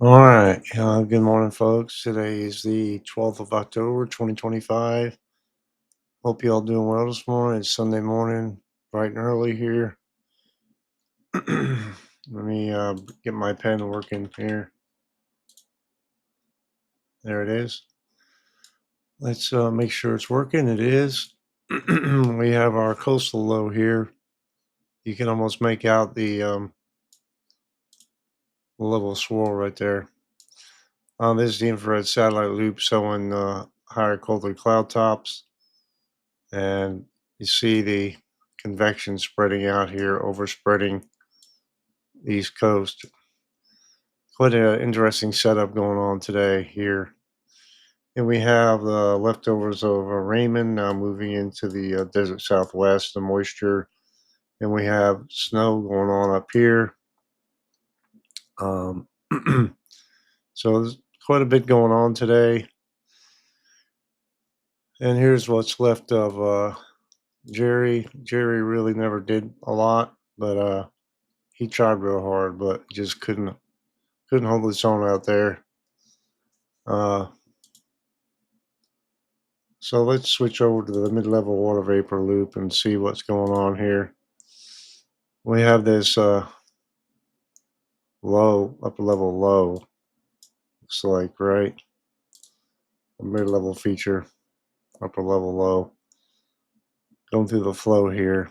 All right. Good morning, folks. Today is the 12th of October, 2025. Hope you all doing well this morning. It's Sunday morning, bright and early here. Let me get my pen working here. There it is. Let's make sure it's working. It is. We have our coastal low here. You can almost make out the level swirl right there. This is the infrared satellite loop showing higher, colder cloud tops. And you see the convection spreading out here, overspreading the East Coast. Quite an interesting setup going on today here. And we have the leftovers of Raymond now moving into the desert southwest, the moisture. And we have snow going on up here. Um, so there's quite a bit going on today. And here's what's left of Jerry. Jerry really never did a lot, but he tried real hard, but just couldn't hold its own out there. Uh, so let's switch over to the mid-level water vapor loop and see what's going on here. We have this low, upper level low, looks like, right? A mid-level feature, upper level low, going through the flow here.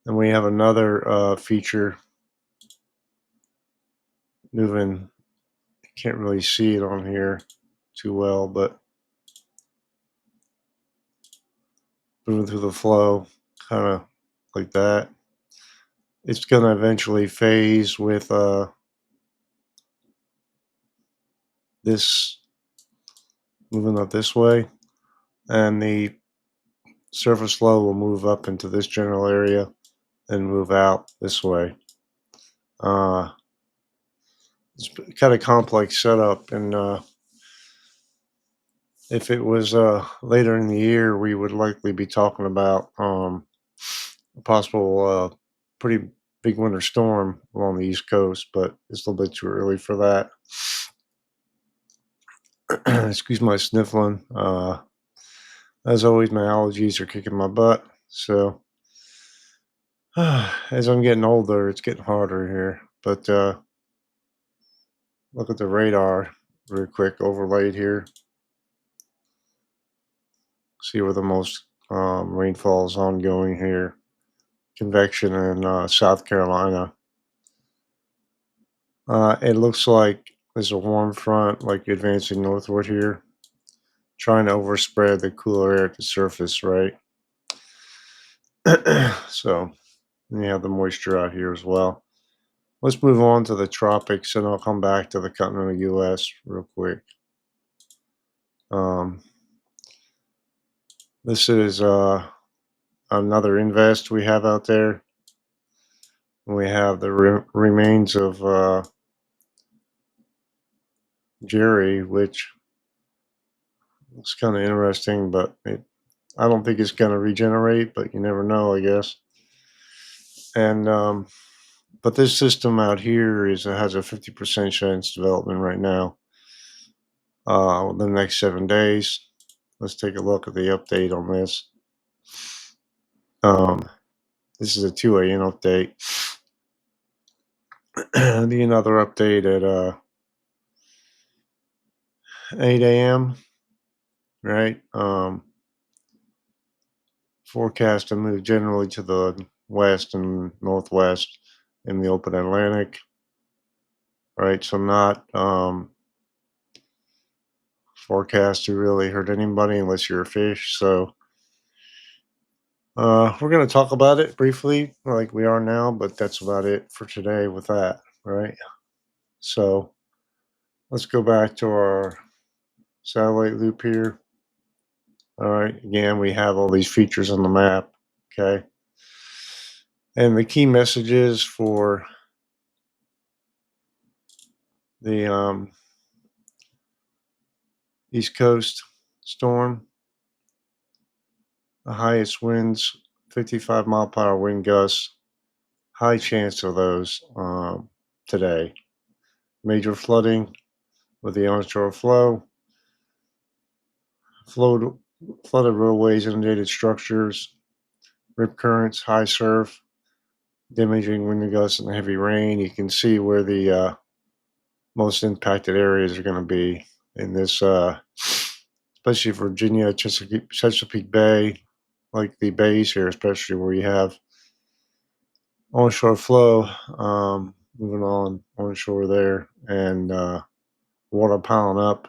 And we have another feature moving. Can't really see it on here too well, but moving through the flow, kind of like that. It's going to eventually phase with this moving up this way, and the surface low will move up into this general area and move out this way. Uh, it's kind of complex setup, and if it was later in the year, we would likely be talking about a possible pretty big winter storm along the East Coast, but it's a little bit too early for that. Excuse my sniffling. As always, my allergies are kicking my butt. So as I'm getting older, it's getting harder here. But look at the radar real quick overlaid here. See where the most rainfall is ongoing here. Convection in South Carolina. It looks like there's a warm front like advancing northward here, trying to overspread the cooler air at the surface, right? So you have the moisture out here as well. Let's move on to the tropics, and I'll come back to the continental U.S. real quick. Um, this is another invest we have out there. We have the remains of Jerry, which looks kind of interesting, but I don't think it's going to regenerate, but you never know, I guess. And but this system out here has a 50% chance development right now. The next 7 days. Let's take a look at the update on this. Um, this is a 2 a.m. update. Another update at 8 a.m. Right? Forecast to move generally to the west and northwest in the open Atlantic. Right? So not forecast to really hurt anybody unless you're a fish. So we're going to talk about it briefly, like we are now, but that's about it for today with that. Right? So let's go back to our satellite loop here. All right. Again, we have all these features on the map. Okay. And the key messages for the East Coast storm: the highest winds, 55-mile-per-hour wind gusts, high chance of those today. major flooding with the onshore flood, flooded roadways, inundated structures, rip currents, high surf, damaging wind gusts, and heavy rain. You can see where the most impacted areas are going to be in this, especially Virginia, Chesapeake Bay, like the bays here, especially where you have onshore flow moving on onshore there, and water piling up,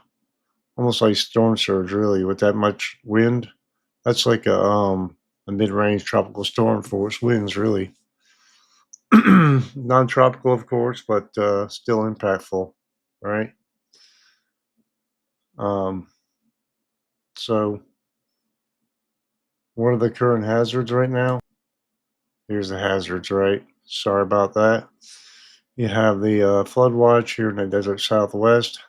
almost like storm surge, really, with that much wind. That's like a mid-range tropical storm force winds, really. Non-tropical, of course, but still impactful, right? Um, so, what are the current hazards right now? Here's the hazards, right? Sorry about that. You have the flood watch here in the desert southwest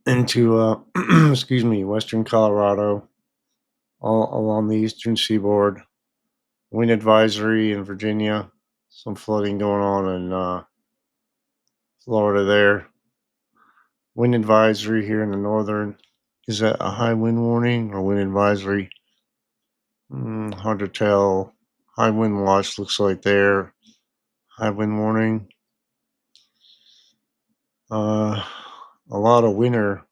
into, excuse me, western Colorado, all along the eastern seaboard. Wind advisory in Virginia. Some flooding going on in Florida there. Wind advisory here in the northern. Is that a high wind warning or wind advisory? Hard to tell. High wind watch looks like there. High wind warning. A lot of winter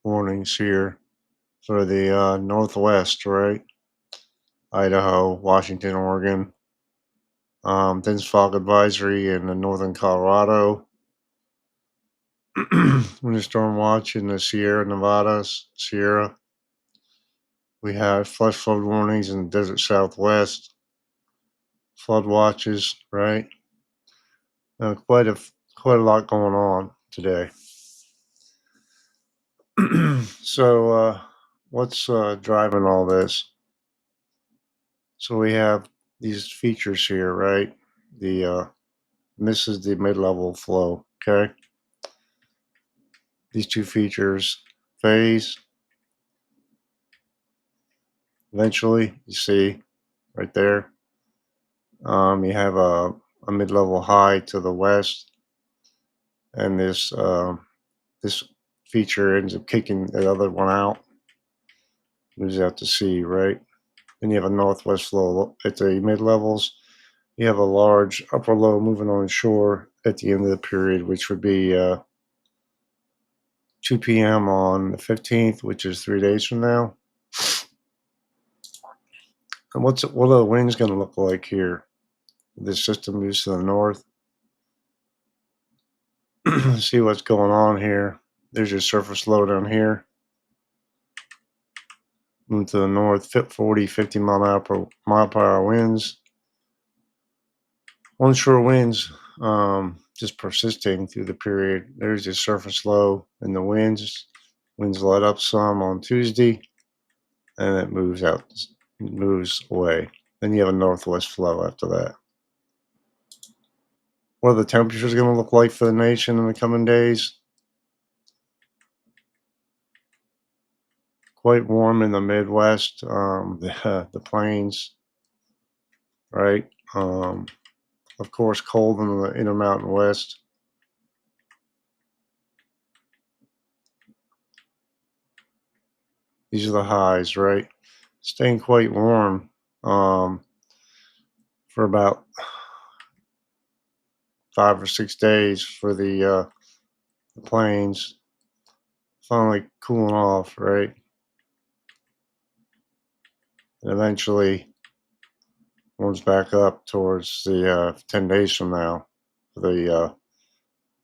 warnings here for the northwest, right? Idaho, Washington, Oregon. Dense fog advisory in the northern Colorado. Winter storm watch in the Sierra Nevadas, Sierra. We have flash flood warnings in the desert southwest. Flood watches, right? Quite a lot going on today. So, what's driving all this? So we have these features here, right? The this is the mid-level flow. Okay, these two features, phase. Eventually, you see right there. You have a mid-level high to the west, and this feature ends up kicking the other one out, moves out to sea, right? Then you have a northwest flow at the mid levels. You have a large upper low moving on shore at the end of the period, which would be 2 p.m. on the 15th, which is 3 days from now. And what are the winds going to look like here? This system moves to the north. See what's going on here. There's your surface low down here. Move to the north, 40, 50 mile per hour winds. Onshore winds just persisting through the period. There's your surface low and the winds. Winds let up some on Tuesday, and it moves away. Then you have a northwest flow after that. What are the temperatures going to look like for the nation in the coming days? Quite warm in the Midwest, the plains, right? Of course, cold in the Intermountain West. These are the highs, right? Staying quite warm for about 5 or 6 days for the plains. Finally cooling off, right? And eventually warms back up towards the 10 days from now for the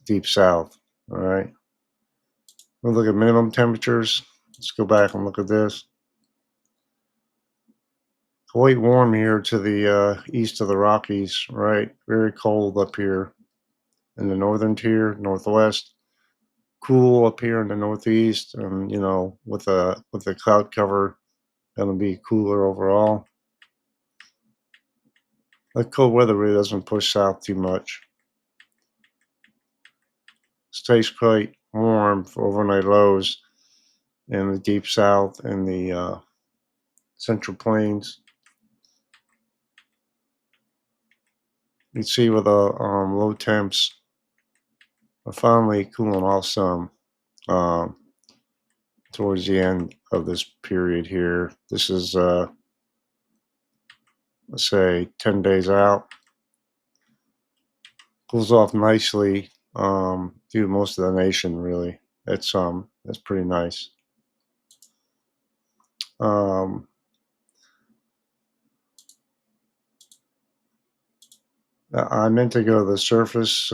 deep south, all right? We'll look at minimum temperatures. Let's go back and look at this. Quite warm here to the east of the Rockies, right? Very cold up here in the northern tier, northwest. Cool up here in the northeast, and with the cloud cover, going to be cooler overall. The cold weather really doesn't push south too much. Stays quite warm for overnight lows in the deep south and the central plains. You see with the low temps are finally cooling off some um, towards the end of this period here. This is, let's say, 10 days out. Cools off nicely through most of the nation, really. That's pretty nice. Um, I meant to go to the surface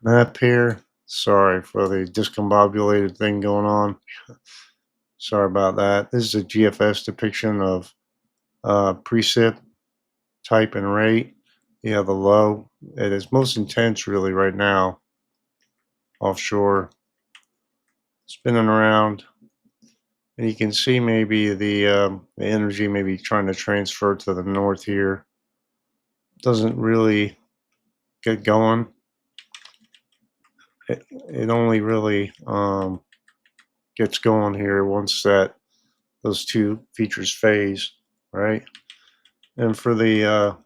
map here. Sorry for the discombobulated thing going on. Sorry about that. This is a GFS depiction of precip type and rate. You have the low. It is most intense really right now offshore, spinning around, and you can see maybe the energy maybe trying to transfer to the north here. Doesn't really get going. It only really gets going here once that those two features phase, right? And for the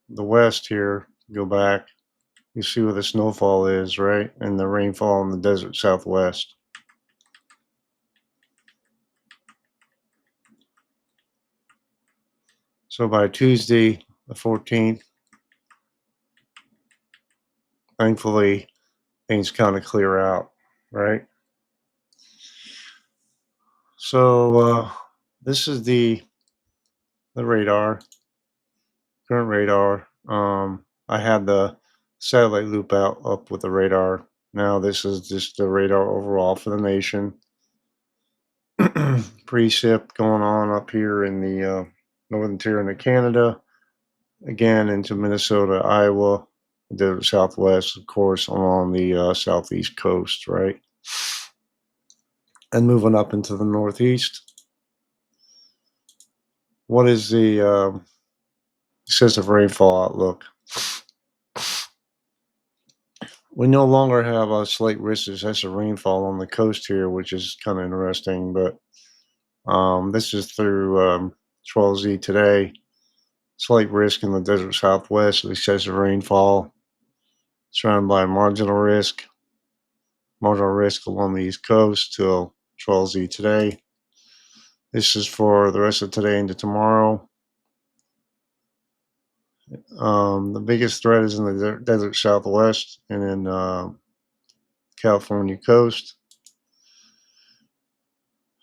west here, go back, you see where the snowfall is, right? And the rainfall in the desert southwest. So by Tuesday, the 14th, thankfully, things kind of clear out, right? So this is the radar, current radar. I had the satellite loop out up with the radar. Now this is just the radar overall for the nation. Precip going on up here in the northern tier of Canada, again into Minnesota, Iowa, the southwest, of course, along the southeast coast, right? And moving up into the northeast. What is the excessive rainfall outlook? We no longer have a slight risk of excessive rainfall on the coast here, which is kind of interesting. But this is through 12Z today. Slight risk in the desert southwest of excessive rainfall, surrounded by marginal risk along the east coast till 12Z today. This is for the rest of today into tomorrow. The biggest threat is in the desert southwest and in California coast.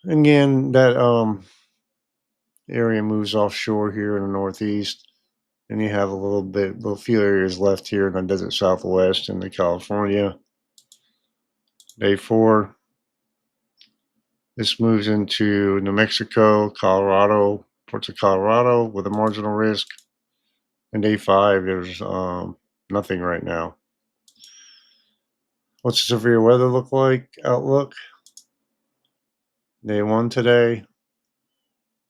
Again, that area moves offshore here in the northeast, and you have a few areas left here in the desert southwest and the California. Day 4, this moves into New Mexico, Colorado, parts of Colorado with a marginal risk. And day 5, there's nothing right now. What's the severe weather look like? Outlook. Day 1 today,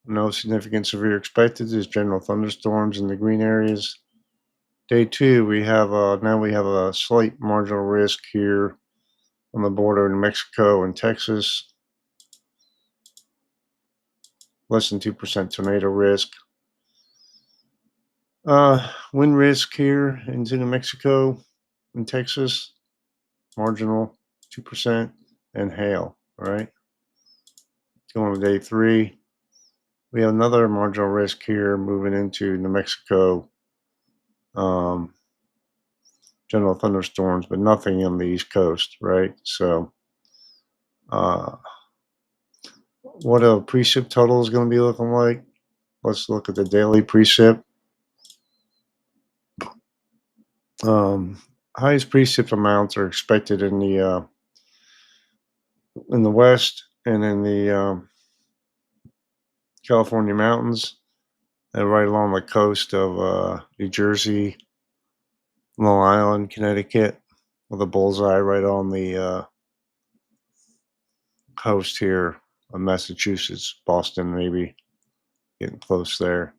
no significant severe expected. There's general thunderstorms in the green areas. Day 2, we have a slight marginal risk here on the border in Mexico and Texas. Less than 2% tornado risk. Wind risk here into New Mexico and Texas, marginal 2%, and hail. All right. Going to day 3, we have another marginal risk here moving into New Mexico. General thunderstorms, but nothing on the East Coast, right? So, what a precip total is going to be looking like? Let's look at the daily precip. Highest precip amounts are expected in the west and in the California mountains, and right along the coast of New Jersey, Long Island, Connecticut, with a bullseye right on the coast here of Massachusetts, Boston, maybe getting close there.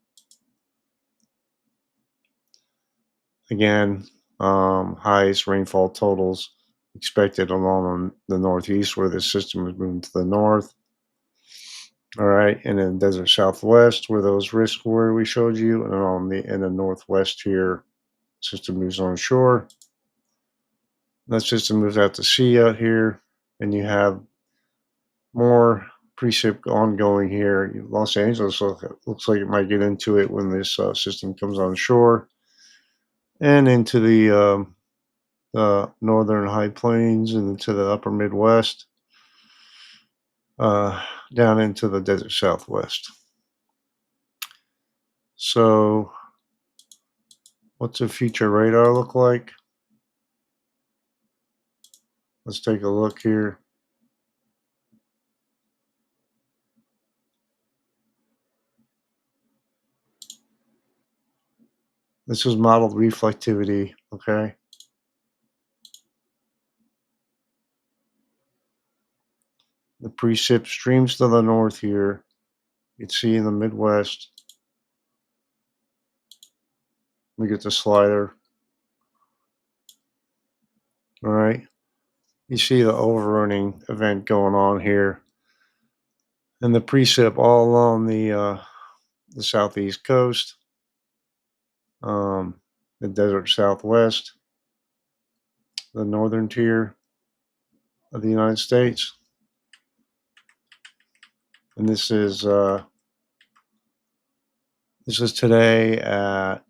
Again, highest rainfall totals expected along the northeast where the system is moving to the north. All right, and in the desert southwest where those risks were we showed you, and in the northwest here system moves on shore. That system moves out to sea out here, and you have more precip ongoing here. Los Angeles looks like it might get into it when this system comes on shore and into the northern high plains and into the upper Midwest, uh, down into the desert Southwest. So, what's a future radar look like? Let's take a look here. This is modeled reflectivity, okay? The precip streams to the north here. You can see in the Midwest. We get the slider. All right. You see the overrunning event going on here. And the precip all along the southeast coast, um, the desert southwest, the northern tier of the United States. And this is today at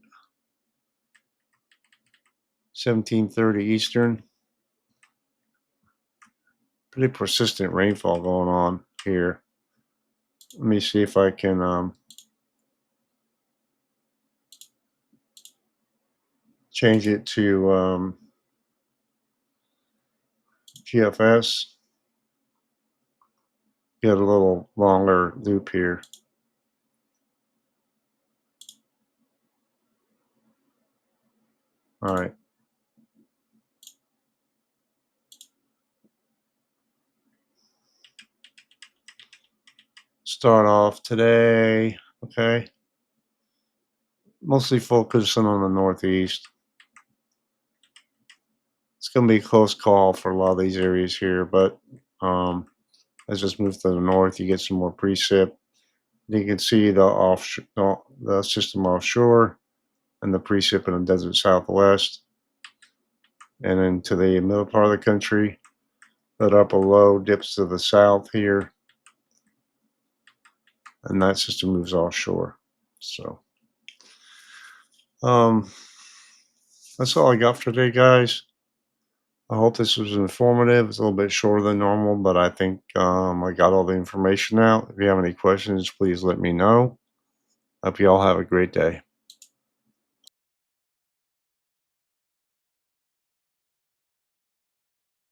17:30 Eastern. Pretty persistent rainfall going on here. Let me see if I can change it to GFS. Get a little longer loop here. All right. Start off today. Okay. Mostly focusing on the Northeast. It's going to be a close call for a lot of these areas here, but let's just move to the north. You get some more precip. You can see the system offshore and the precip in the desert Southwest, and into the middle part of the country. That upper low dips to the south here, and that system moves offshore. So, um, that's all I got for today, guys. I hope this was informative. It's a little bit shorter than normal, but I think I got all the information out. If you have any questions, please let me know. Hope you all have a great day.